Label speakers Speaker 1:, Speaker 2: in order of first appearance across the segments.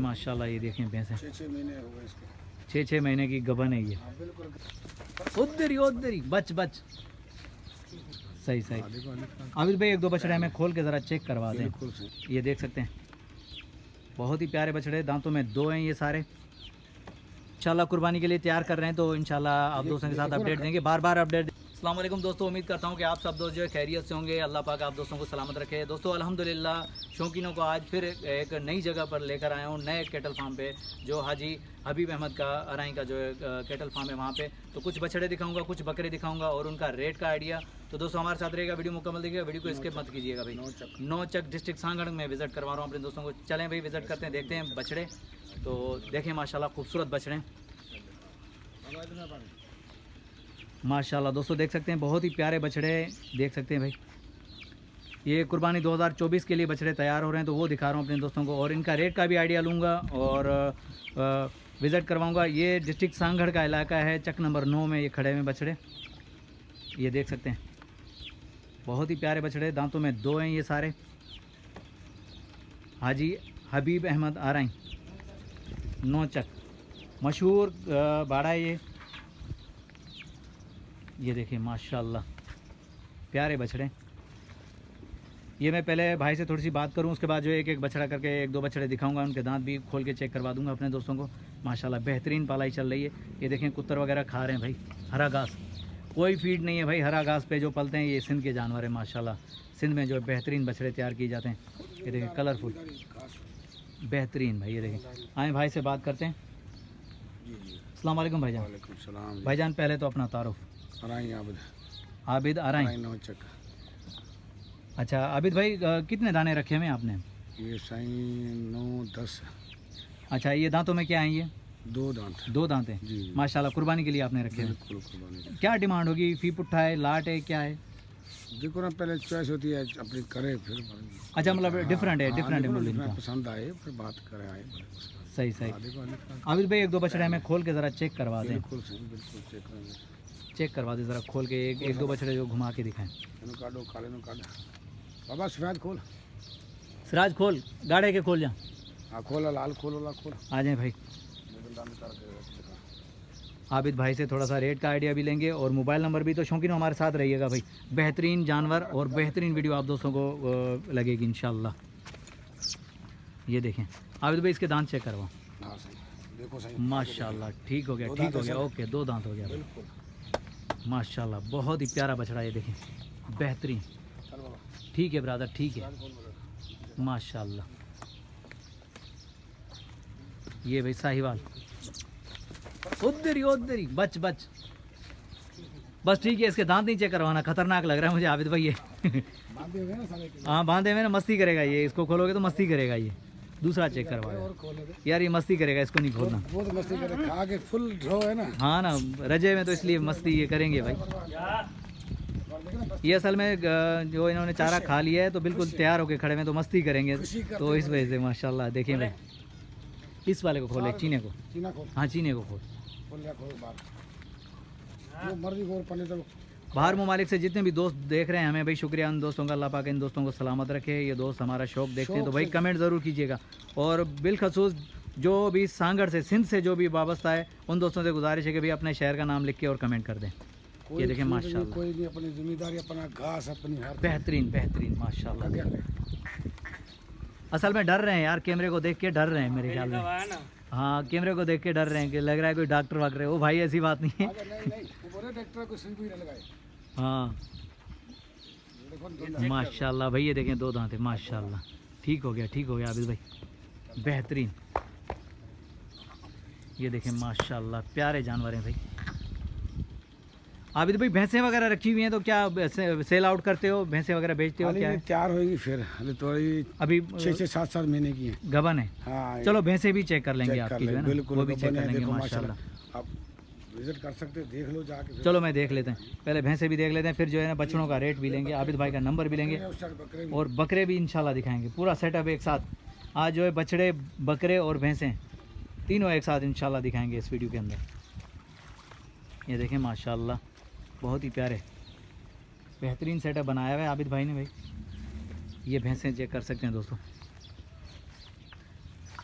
Speaker 1: माशाल्लाह ये देखें भैंसें
Speaker 2: 6 महीने हो गए इसको।
Speaker 1: 6 महीने की गबन है ये।
Speaker 2: हाँ बिल्कुल।
Speaker 1: उधर ही बच सही सही। आबिद भाई एक दो बछड़े हमें खोल के ज़रा चेक करवा दें।
Speaker 2: बिल्कुल सही।
Speaker 1: ये देख सकते हैं बहुत ही प्यारे बछड़े, दांतों में 2 हैं ये सारे। इंशाल्लाह कुर्बानी के लिए तैयार कर रहे हैं, तो इंशाल्लाह आप दोस्तों के साथ अपडेट देंगे, बार अपडेट। अस्सलाम वालेकुम दोस्तों, उम्मीद करता हूँ कि आप सब दोस्त जो है खैरियत से होंगे। अल्लाह पाक आप दोस्तों को सलामत रखे। दोस्तों अल्हम्दुलिल्लाह शौकीनों को आज फिर एक नई जगह पर लेकर आया हूँ, नए कैटल फार्म पे, जो हाजी हबीब अहमद का अराई का जो है कैटल फार्म है वहाँ पे। तो कुछ बछड़े दिखाऊंगा, कुछ बकरे दिखाऊंगा और उनका रेट का आइडिया। तो दोस्तों हमारे साथ रहेगा, वीडियो मुकम्मल देखिएगा, वीडियो को स्किप मत कीजिएगा भाई। नौचक डिस्ट्रिक्ट सांगड़ में विजिट करवा रहा हूँ अपने दोस्तों को। चलें भाई विजिट करते हैं, देखते हैं बछड़े। तो देखें माशाल्लाह खूबसूरत बछड़े माशाल्लाह। दोस्तों देख सकते हैं बहुत ही प्यारे बछड़े देख सकते हैं भाई। ये कुर्बानी 2024 के लिए बछड़े तैयार हो रहे हैं, तो वो दिखा रहा हूँ अपने दोस्तों को और इनका रेट का भी आइडिया लूँगा और विज़िट करवाऊँगा। ये डिस्ट्रिक्ट सांगड़ का इलाका है, चक नंबर 9 में ये खड़े हुए बछड़े। ये देख सकते हैं बहुत ही प्यारे बछड़े, दांतों में 2 हैं ये सारे। हाजी हबीब अहमद आराई नौचक मशहूर बाड़ा है ये देखिए माशाल्लाह प्यारे बछड़े। ये मैं पहले भाई से थोड़ी सी बात करूं, उसके बाद जो एक एक बछड़ा करके एक दो बछड़े दिखाऊंगा, उनके दांत भी खोल के चेक करवा दूंगा अपने दोस्तों को। माशाल्लाह बेहतरीन पालाई चल रही है। ये देखें कुत्तर वगैरह खा रहे हैं भाई हरा घास, कोई फीड नहीं है भाई, हरा घास पे जो पलते हैं ये सिंध के जानवर है माशाल्लाह। सिंध में जो बेहतरीन बछड़े तैयार किए जाते हैं। ये देखें कलरफुल बेहतरीन भाई। ये देखें आए भाई से बात करते हैं। अस्सलाम वालेकुम भाईजान।
Speaker 2: वालेकुम सलाम।
Speaker 1: भाईजान पहले तो अपना तारुफ। आबिद आराई
Speaker 2: नौचक।
Speaker 1: अच्छा आबिद भाई कितने दाने रखे हुए आपने?
Speaker 2: ये साईं 9-10।
Speaker 1: अच्छा ये दांतों में क्या है ये?
Speaker 2: 2 दांत।
Speaker 1: 2 दांत हैं
Speaker 2: जी।
Speaker 1: माशाल्लाह। कुर्बानी के लिए आपने रखे हैं?
Speaker 2: बिल्कुल कुर्बानी।
Speaker 1: क्या डिमांड होगी? फी पुट्ठा है, लाट है, क्या है?
Speaker 2: देखो ना पहले चॉइस होती है अपनी करे फिर।
Speaker 1: अच्छा मतलब डिफरेंट है, डिफरेंट है मूल्य इनका।
Speaker 2: पसंद आए फिर बात करें आए।
Speaker 1: सही सही। आबिद भाई एक दो बछड़े हमें खोल के ज़रा चेक करवा दें।
Speaker 2: बिल्कुल सही, बिल्कुल चेक करेंगे।
Speaker 1: चेक करवा दें ज़रा खोल के, एक दो बछड़े जो घुमा के दिखाएं।
Speaker 2: काटो काले नो काटो बाबा सफेद खोल।
Speaker 1: सिराज खोल, गाड़े के खोल जा।
Speaker 2: हाँ खोला लाल खोल खोल।
Speaker 1: आ जाए भाई। आबिद भाई से थोड़ा सा रेट का आइडिया भी लेंगे और मोबाइल नंबर भी। तो शौकीन हमारे साथ रहिएगा भाई, बेहतरीन जानवर और बेहतरीन वीडियो आप दोस्तों को लगेगी इंशाल्लाह। ये देखें आबिद भाई इसके दांत चेक करवाओ। माशाल्लाह ठीक हो गया, ठीक हो गया, ओके 2 दांत हो गया माशाल्लाह। बहुत ही प्यारा बछड़ा ये देखें बेहतरीन। ठीक है ब्रदर ठीक है माशाल्लाह। ये भाई साहिवाल उधर ही बच बस ठीक है। इसके दांत नहीं चेक करवाना, खतरनाक लग रहा है मुझे आबिद भाई ये। हाँ बांधे हुए ना, मस्ती करेगा ये, इसको खोलोगे तो मस्ती करेगा ये। दूसरा चेक करवाओ यार, ये मस्ती करेगा, इसको नहीं खोलना।
Speaker 2: वो तो मस्ती करे, खा के फुल ड्रो है ना।
Speaker 1: हाँ ना रजे में, तो इसलिए मस्ती ये करेंगे भाई। ये असल में जो इन्होंने चारा खा लिया है तो बिल्कुल तैयार होके खड़े में, तो मस्ती करेंगे, तो इस वजह से माशाल्लाह। देखें भाई इस वाले को खोले, चीने को। हाँ चीने को खोल। बाहर ममालिक से जितने भी दोस्त देख रहे हैं हमें भाई, शुक्रिया उन दोस्तों का, अल्लाह पाक इन दोस्तों को सलामत रखे। ये दोस्त हमारा शौक देखते हैं तो भाई कमेंट ज़रूर कीजिएगा। और बिलखसूस जो भी सांगड़ से, सिंध से जो भी वाबस्ता है, उन दोस्तों से गुजारिश है कि भाई अपने शहर का नाम लिख के और कमेंट कर दें। ये देखें माशाल्लाह
Speaker 2: कोई नहीं, अपनी जिम्मेदारी, अपना घास अपनी
Speaker 1: बेहतरीन बेहतरीन माशाल्लाह। असल में डर रहे हैं यार, कैमरे को देख के डर रहे हैं मेरे ख्याल में। हाँ कैमरे को देख के डर रहे हैं कि लग रहा है कोई डॉक्टर वाक्टर है। वो भाई ऐसी बात नहीं है। हाँ माशाल्लाह भाई। ये देखें 2 दांत है माशाल्लाह। ठीक हो गया आबिद भाई बेहतरीन। ये देखें माशाल्लाह प्यारे जानवर हैं भाई। आबिद भाई भैंसें वगैरह रखी हुई हैं, तो क्या सेल आउट करते हो, भैंसें वगैरह बेचते हो? क्या
Speaker 2: तैयार होगी फिर अभी 6-7 महीने की है, गबन है। हाँ
Speaker 1: चलो भैंसें भी चेक कर लेंगे आपकी जो है ना, वो भी चेक कर लेंगे माशाल्लाह।
Speaker 2: आप विजिट कर सकते, देख लो जाके।
Speaker 1: चलो मैं देख लेते हैं, पहले भैंसें भी देख लेते हैं, फिर जो है ना बछड़ों का रेट भी लेंगे, आबिद भाई का नंबर भी लेंगे और बकरे भी इंशाल्लाह दिखाएंगे। पूरा सेटअप एक साथ आज जो है, बछड़े बकरे और भैंसें तीनों एक साथ इंशाल्लाह दिखाएंगे इस वीडियो के अंदर। ये देखें माशाल्लाह बहुत ही प्यारे बेहतरीन सेटअप बनाया हुआ है आबिद भाई ने भाई। ये भैंसें चेक कर सकते हैं दोस्तों।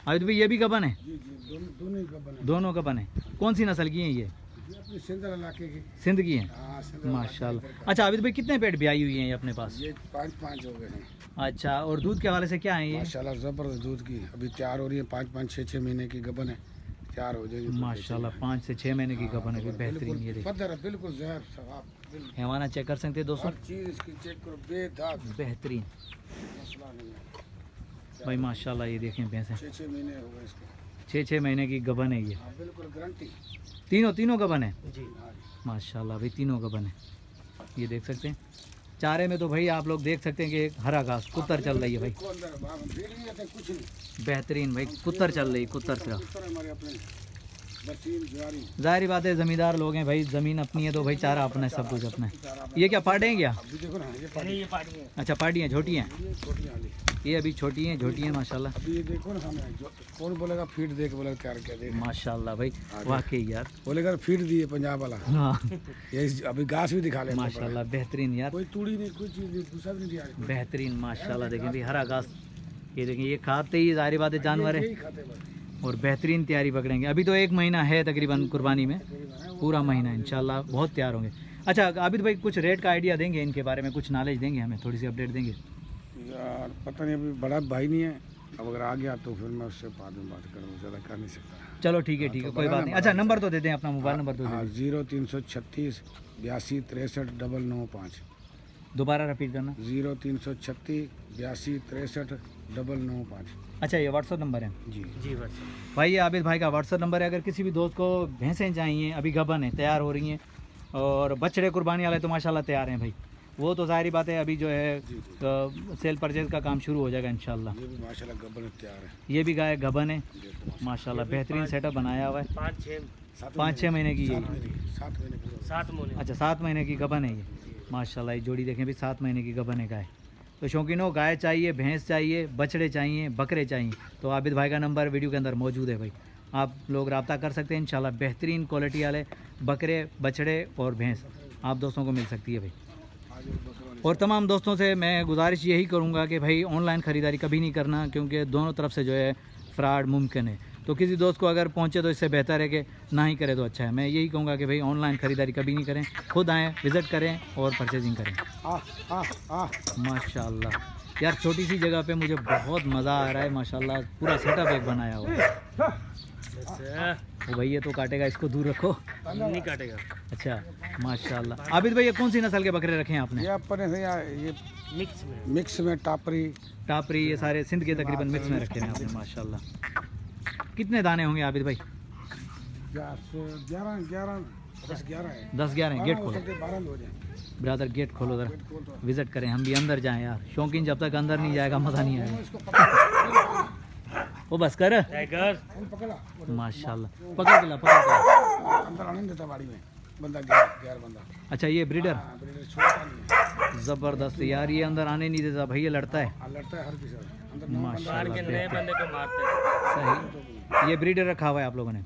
Speaker 1: आबिद भाई ये भी गबन है?
Speaker 2: जी जी, दोनों ही गबन है।
Speaker 1: दोनों गबन है। कौन सी नस्ल की हैं ये?
Speaker 2: ये अपने सिंध इलाके की।
Speaker 1: सिंध की हैं?
Speaker 2: हाँ, सिंध
Speaker 1: माशाल्लाह। अच्छा आबिद भाई कितने पेट ब्याई हुई हैं ये अपने पास?
Speaker 2: ये 5 हो गए हैं।
Speaker 1: अच्छा, और दूध के हवाले से क्या है ये?
Speaker 2: माशाल्लाह जबरदस्त दूध की, अभी तैयार हो रही है। 5 6 महीने की गबन है, तैयार हो जाएगी।
Speaker 1: माशाल्लाह 5 से 6 महीने की गबन है, भी बेहतरीन। ये देखिए
Speaker 2: पत्थर है, बिल्कुल जहर सवाब, बिल्कुल
Speaker 1: हैवाना चेक कर सकते हैं दोस्तों,
Speaker 2: हर चीज इसकी चेक करो, बेदाग,
Speaker 1: बेहतरीन
Speaker 2: मसला नहीं है
Speaker 1: भाई माशाल्लाह। ये देखें भैंसें
Speaker 2: 6 महीने हो गए इसको।
Speaker 1: 6 महीने की गबन है ये।
Speaker 2: हाँ, बिल्कुल गारंटी।
Speaker 1: तीनों गबन है
Speaker 2: जी
Speaker 1: माशाल्लाह भाई, तीनों गबन है। ये देख सकते हैं चारे में तो भाई आप लोग देख सकते हैं कि एक हरा घास कुत्तर चल रही है भाई,
Speaker 2: को अंदर बाहर हम भीड़ नहीं रहते, कुछ नहीं।
Speaker 1: बेहतरीन भाई, कुत्तर चल रही, कुत्तर से।
Speaker 2: कुत्तर हमारे अपने बरसीन ज्वारी।
Speaker 1: जाहिर बात है जमींदार लोग हैं भाई, ज़मीन अपनी है तो भाई चारा अपना है, सब कुछ अपना है। ये क्या पार्टे हैं क्या?
Speaker 2: अभी देखो ना, ये पानी है,
Speaker 1: अच्छा पार्टियाँ छोटी हैं,
Speaker 2: ये छोटी वाली।
Speaker 1: ये अभी छोटी हैं माशाल्लाह।
Speaker 2: अभी ये देखो ना हमें, जो कौन बोलेगा फीड देख, बोलेगा क्या देख,
Speaker 1: माशाल्लाह भाई वाकई यार,
Speaker 2: बोलेगा फीड दी है पंजाब वाला।
Speaker 1: हाँ
Speaker 2: ये अभी घास भी दिखा ले
Speaker 1: माशाल्लाह बेहतरीन यार,
Speaker 2: कोई तूड़ी नहीं, कोई चीज नहीं, दूसरा भी नहीं दिया।
Speaker 1: बेहतरीन माशाल्लाह। देखें भाई हरा घास, ये देखें ये खाते ही जाहिर बात है जानवर है,
Speaker 2: यही खाते बस।
Speaker 1: और बेहतरीन तैयारी पकड़ेंगे। अभी तो 1 महीना है तकरीबन कुर्बानी में, पूरा महीना इंशाल्लाह बहुत तैयार होंगे। अच्छा आबिद भाई कुछ रेट का आइडिया देंगे इनके बारे में, कुछ नॉलेज देंगे हमें, थोड़ी सी अपडेट देंगे?
Speaker 2: यार पता नहीं, अभी बड़ा भाई नहीं है, अब अगर आ गया तो फिर मैं उससे बाद में बात करूँ, ज़्यादा कर नहीं सकता।
Speaker 1: चलो ठीक है कोई बात नहीं। अच्छा नंबर तो दे दें अपना, मोबाइल नंबर तो दे
Speaker 2: हाँ,
Speaker 1: दें।
Speaker 2: 0336 82 63 995।
Speaker 1: दोबारा रिपीट करना।
Speaker 2: 0336 82 63 995।
Speaker 1: अच्छा ये व्हाट्सअप नंबर है?
Speaker 2: जी
Speaker 1: जी व्हाट्सअप भाई, ये आबिद भाई का व्हाट्सअप नंबर है। अगर किसी भी दोस्त को भैंसें चाहिए, अभी गबन है, तैयार हो रही हैं, और बछड़े कुर्बानी वाले तो माशाल्लाह तैयार हैं भाई, वो तो जाहिर बात है अभी जो है सेल परचेज का काम शुरू हो जाएगा इंशाल्लाह।
Speaker 2: ये भी माशाल्लाह गब्बर तैयार है।
Speaker 1: ये भी गाय गबन है माशाल्लाह, बेहतरीन सेटअप बनाया हुआ है। 5-6 महीने की ये,
Speaker 2: 7 महीने पूरे।
Speaker 1: अच्छा 7 महीने की गबन है ये माशाल्लाह। ये जोड़ी देखें भी 7 महीने की गबन है गाय। तो शौकीनों, गाय चाहिए, भैंस चाहिए, बछड़े चाहिए, बकरे चाहिए, तो आबिद भाई का नंबर वीडियो के अंदर मौजूद है भाई, आप लोग रब्ता कर सकते हैं इंशाल्लाह। बेहतरीन क्वालिटी वाले बकरे, बछड़े और भैंस आप दोस्तों को मिल सकती है भाई। और तमाम दोस्तों से मैं गुजारिश यही करूंगा कि भाई ऑनलाइन ख़रीदारी कभी नहीं करना, क्योंकि दोनों तरफ से जो है फ्रॉड मुमकिन है। तो किसी दोस्त को अगर पहुंचे तो इससे बेहतर है कि ना ही करे तो अच्छा है। मैं यही कहूँगा कि भाई ऑनलाइन ख़रीदारी कभी नहीं करें, खुद आएँ, विज़िट करें और परचेजिंग करें। माशाल्लाह यार, छोटी सी जगह पे मुझे बहुत मज़ा आ रहा है माशाल्लाह, पूरा सेटअप एक बनाया हुआ है। वो भैया तो काटेगा, इसको दूर रखो, नहीं काटेगा। अच्छा माशाल्लाह। आबिद भाई ये कौन सी नस्ल के बकरे रखे हैं आपने?
Speaker 2: ये अपने से ये मिक्स में टापरी, ये सारे सिंध के तकरीबन मिक्स में रखे हैं आपने माशाल्लाह।
Speaker 1: कितने दाने होंगे आबिद भाई? 10-11 गेट खोलो ब्रदर, गेट खोलो ज़रा, विज़िट करें, हम भी अंदर जाएं यार। शौकीन जब तक अंदर नहीं जाएगा मज़ा नहीं आएगा। वो बस कर माशाल्लाह, पकड़ के ला
Speaker 2: अंदर आने देता बाड़ी में बंदा, गैर बंदा।
Speaker 1: अच्छा ये ब्रीडर
Speaker 2: छोड़ता नहीं है।
Speaker 1: ज़बरदस्त यार, ये अंदर आने नहीं देता भाई, ये लड़ता है
Speaker 2: लड़ता है हर किसी अंदर।
Speaker 1: माशाल्लाह, सही। ये ब्रीडर रखा हुआ है आप लोगों ने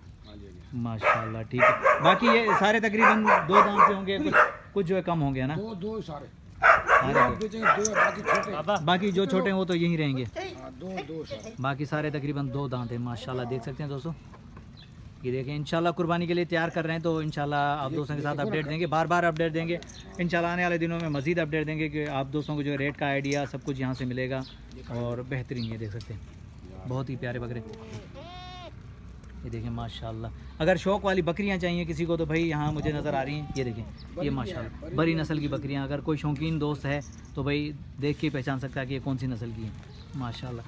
Speaker 1: माशाल्लाह, ठीक है। बाकी ये सारे तकरीबन 2 दांत के होंगे, कुछ जो है कम होंगे ना?
Speaker 2: दो सारे
Speaker 1: बाकी जो छोटे हैं वो तो यहीं रहेंगे।
Speaker 2: दो सारे,
Speaker 1: बाकी सारे तकरीबन 2 दांत हैं माशाल्लाह, देख सकते हैं दोस्तों। ये देखें इंशाल्लाह कुर्बानी के लिए तैयार कर रहे हैं, तो इंशाल्लाह आप दोस्तों के साथ अपडेट देंगे, बार बार अपडेट देंगे इंशाल्लाह। आने वाले दिनों में मज़ीद अपडेट देंगे कि आप दोस्तों को जो रेट का आइडिया सब कुछ यहाँ से मिलेगा, और बेहतरीन ये देख सकते हैं, बहुत ही प्यारे बकरे। ये देखें माशाल्लाह। अगर शौक़ वाली बकरियां चाहिए किसी को तो भाई यहाँ मुझे नज़र आ रही हैं, ये देखें, ये माशाल्लाह बड़ी नस्ल की बकरियां। अगर कोई शौकीन दोस्त है तो भाई देख के पहचान सकता है कि ये कौन सी नस्ल की है माशाल्लाह।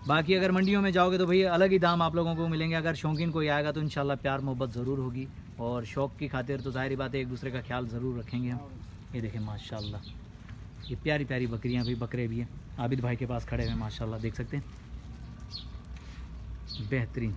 Speaker 1: बाकी अगर मंडियों में जाओगे तो भैया अलग ही दाम आप लोगों को मिलेंगे। अगर शौकीन कोई आएगा तो इंशाल्लाह प्यार मोहब्बत ज़रूर होगी, और शौक़ की खातिर तो ज़ाहिर बात है एक दूसरे का ख्याल ज़रूर रखेंगे हम। ये देखें माशाल्लाह, ये प्यारी प्यारी बकरियां भी, बकरे भी हैं। आबिद भाई के पास खड़े हुए माशाल्लाह, देख सकते हैं, बेहतरीन।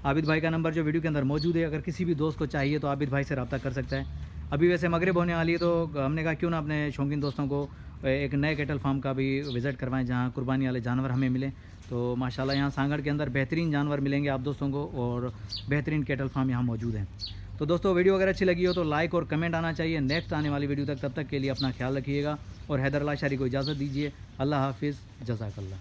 Speaker 1: आबिद भाई का नंबर जो वीडियो के अंदर मौजूद है, अगर किसी भी दोस्त को चाहिए तो आबिद भाई से रब्ता कर सकता है। अभी वैसे मगरिब होने वाली है, तो हमने कहा क्यों ना अपने शौकीन दोस्तों को एक नए कैटल फार्म का भी विज़िट करवाएं, जहां कुर्बानी वाले जानवर हमें मिलें। तो माशाल्लाह यहाँ सांगड़ के अंदर बेहतरीन जानवर मिलेंगे आप दोस्तों को, और बेहतरीन कैटल फार्म यहाँ मौजूद हैं। तो दोस्तों वीडियो अगर अच्छी लगी हो तो लाइक और कमेंट आना चाहिए नेक्स्ट आने वाली वीडियो तक। तब तक के लिए अपना ख्याल रखिएगा, और हैदर अल्लाह शारी को इजाज़त दीजिए। अल्लाह हाफिज़, जज़ाकल्लाह।